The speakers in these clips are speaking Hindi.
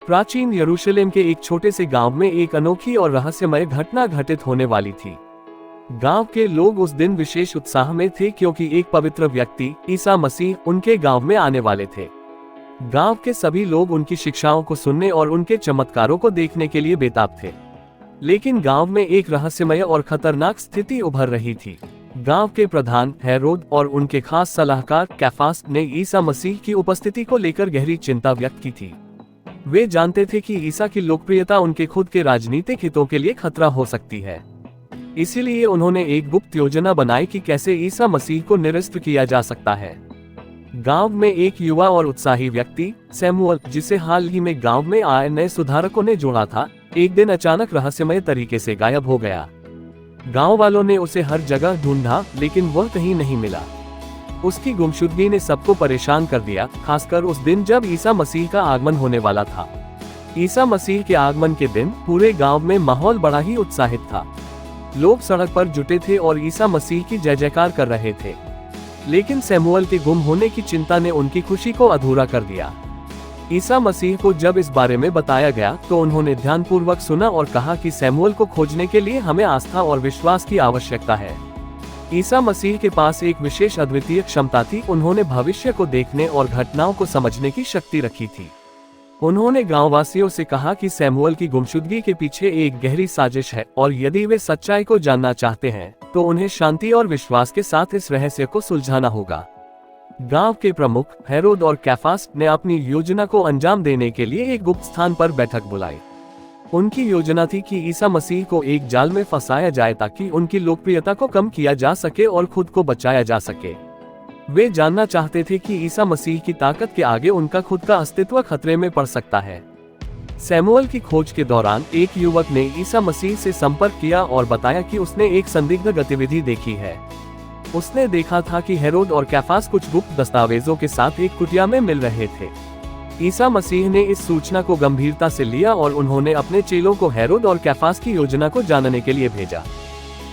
प्राचीन यरूशलेम के एक छोटे से गांव में एक अनोखी और रहस्यमय घटना घटित होने वाली थी। गांव के लोग उस दिन विशेष उत्साह में थे क्योंकि एक पवित्र व्यक्ति ईसा मसीह उनके गांव में आने वाले थे। गांव के सभी लोग उनकी शिक्षाओं को सुनने और उनके चमत्कारों को देखने के लिए बेताब थे। लेकिन गांव में एक रहस्यमय और खतरनाक स्थिति उभर रही थी। गांव के प्रधान हेरोद और उनके खास सलाहकार कैफास ने ईसा मसीह की उपस्थिति को लेकर गहरी चिंता व्यक्त की थी। वे जानते थे कि ईसा की लोकप्रियता उनके खुद के राजनीतिक हितों के लिए खतरा हो सकती है। इसीलिए उन्होंने एक गुप्त योजना बनाई कि कैसे ईसा मसीह को निरस्त किया जा सकता है। गांव में एक युवा और उत्साही व्यक्ति सैमुअल, जिसे हाल ही में गांव में आए नए सुधारकों ने जोड़ा था, एक दिन अचानक रहस्यमय तरीके से गायब हो गया। गांव वालों ने उसे हर जगह ढूंढा, लेकिन वह कहीं नहीं मिला। उसकी गुमशुदगी ने सबको परेशान कर दिया, खासकर उस दिन जब ईसा मसीह का आगमन होने वाला था। ईसा मसीह के आगमन के दिन पूरे गांव में माहौल बड़ा ही उत्साहित था। लोग सड़क पर जुटे थे और ईसा मसीह की जय जयकार कर रहे थे। लेकिन सैमुअल के गुम होने की चिंता ने उनकी खुशी को अधूरा कर दिया। ईसा मसीह को जब इस बारे में बताया गया तो उन्होंने ध्यानपूर्वक सुना और कहा कि सैमुअल को खोजने के लिए हमें आस्था और विश्वास की आवश्यकता है। ईसा मसीह के पास एक विशेष अद्वितीय क्षमता थी। उन्होंने भविष्य को देखने और घटनाओं को समझने की शक्ति रखी थी। उन्होंने गांववासियों से कहा कि सैमुअल की गुमशुदगी के पीछे एक गहरी साजिश है और यदि वे सच्चाई को जानना चाहते हैं तो उन्हें शांति और विश्वास के साथ इस रहस्य को सुलझाना होगा। गांव के प्रमुख हेरोद और कैफास ने अपनी योजना को अंजाम देने के लिए एक गुप्त स्थान पर बैठक बुलाई। उनकी योजना थी कि ईसा मसीह को एक जाल में फंसाया जाए ताकि उनकी लोकप्रियता को कम किया जा सके और खुद को बचाया जा सके। वे जानना चाहते थे कि ईसा मसीह की ताकत के आगे उनका खुद का अस्तित्व खतरे में पड़ सकता है। सैमुअल की खोज के दौरान एक युवक ने ईसा मसीह से संपर्क किया और बताया कि उसने एक संदिग्ध गतिविधि देखी है। उसने देखा था कि हेरोद और कैफास कुछ गुप्त दस्तावेजों के साथ एक कुटिया में मिल रहे थे। ईसा मसीह ने इस सूचना को गंभीरता से लिया और उन्होंने अपने चेलों को हेरोद और कैफास की योजना को जानने के लिए भेजा।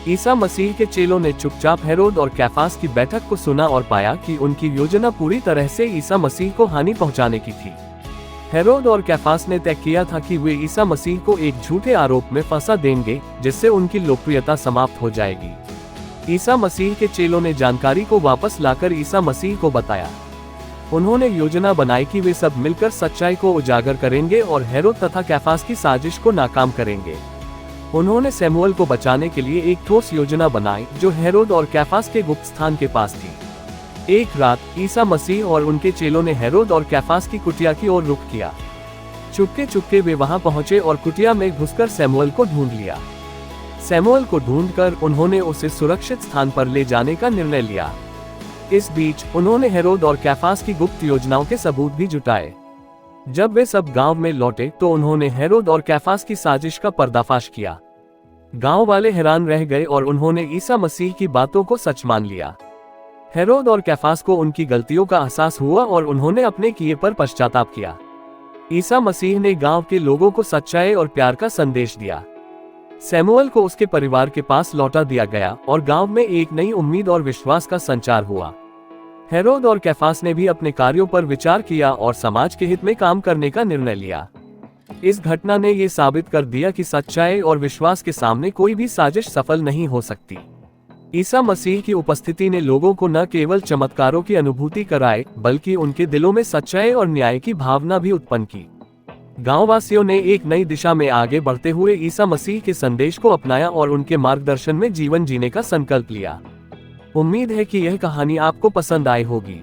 ईसा मसीह के चेलों ने चुपचाप हेरोद और कैफास की बैठक को सुना और पाया कि उनकी योजना पूरी तरह से ईसा मसीह को हानि पहुंचाने की थी। हेरोद और कैफास ने तय किया था कि वे ईसा मसीह को एक झूठे आरोप में फंसा देंगे, जिससे उनकी लोकप्रियता समाप्त हो जाएगी। ईसा मसीह के चेलों ने जानकारी को वापस लाकर ईसा मसीह को बताया। उन्होंने योजना बनाई कि वे सब मिलकर सच्चाई को उजागर करेंगे और हेरोद तथा कैफास की साजिश को नाकाम करेंगे। उन्होंने सैमुअल को बचाने के लिए एक ठोस योजना बनाई जो हेरोद और कैफास के गुप्त स्थान के पास थी। एक रात ईसा मसीह और उनके चेलों ने हेरोद और कैफास की कुटिया की ओर रुख किया। चुपके चुपके वे वहां पहुंचे और कुटिया में घुसकर सैमुअल को ढूंढ लिया। सैमुअल को ढूंढकर उन्होंने उसे सुरक्षित स्थान पर ले जाने का निर्णय लिया। इस बीच उन्होंने हेरोद और कैफास की गुप्त योजनाओं के सबूत भी जुटाए। जब वे सब गांव में लौटे तो उन्होंने हेरोद और कैफास की साजिश का पर्दाफाश किया। गांव वाले हैरान रह गए और उन्होंने ईसा मसीह की बातों को सच मान लिया। हेरोद और कैफास को उनकी गलतियों का एहसास हुआ और उन्होंने अपने किए पर पश्चाताप किया। ईसा मसीह ने गांव के लोगों को सच्चाई और प्यार का संदेश दिया। सैमुअल को उसके परिवार के पास लौटा दिया गया और गांव में एक नई उम्मीद और विश्वास का संचार हुआ। हेरोद और कैफास ने भी अपने कार्यों पर विचार किया और समाज के हित में काम करने का निर्णय लिया। इस घटना ने ये साबित कर दिया कि सच्चाई और विश्वास के सामने कोई भी साजिश सफल नहीं हो सकती। ईसा मसीह की उपस्थिति ने लोगों को न केवल चमत्कारों की अनुभूति कराई, बल्कि उनके दिलों में सच्चाई और न्याय की भावना भी उत्पन्न की। गांववासियों ने एक नई दिशा में आगे बढ़ते हुए ईसा मसीह के संदेश को अपनाया और उनके मार्गदर्शन में जीवन जीने का संकल्प लिया। उम्मीद है कि यह कहानी आपको पसंद आई होगी।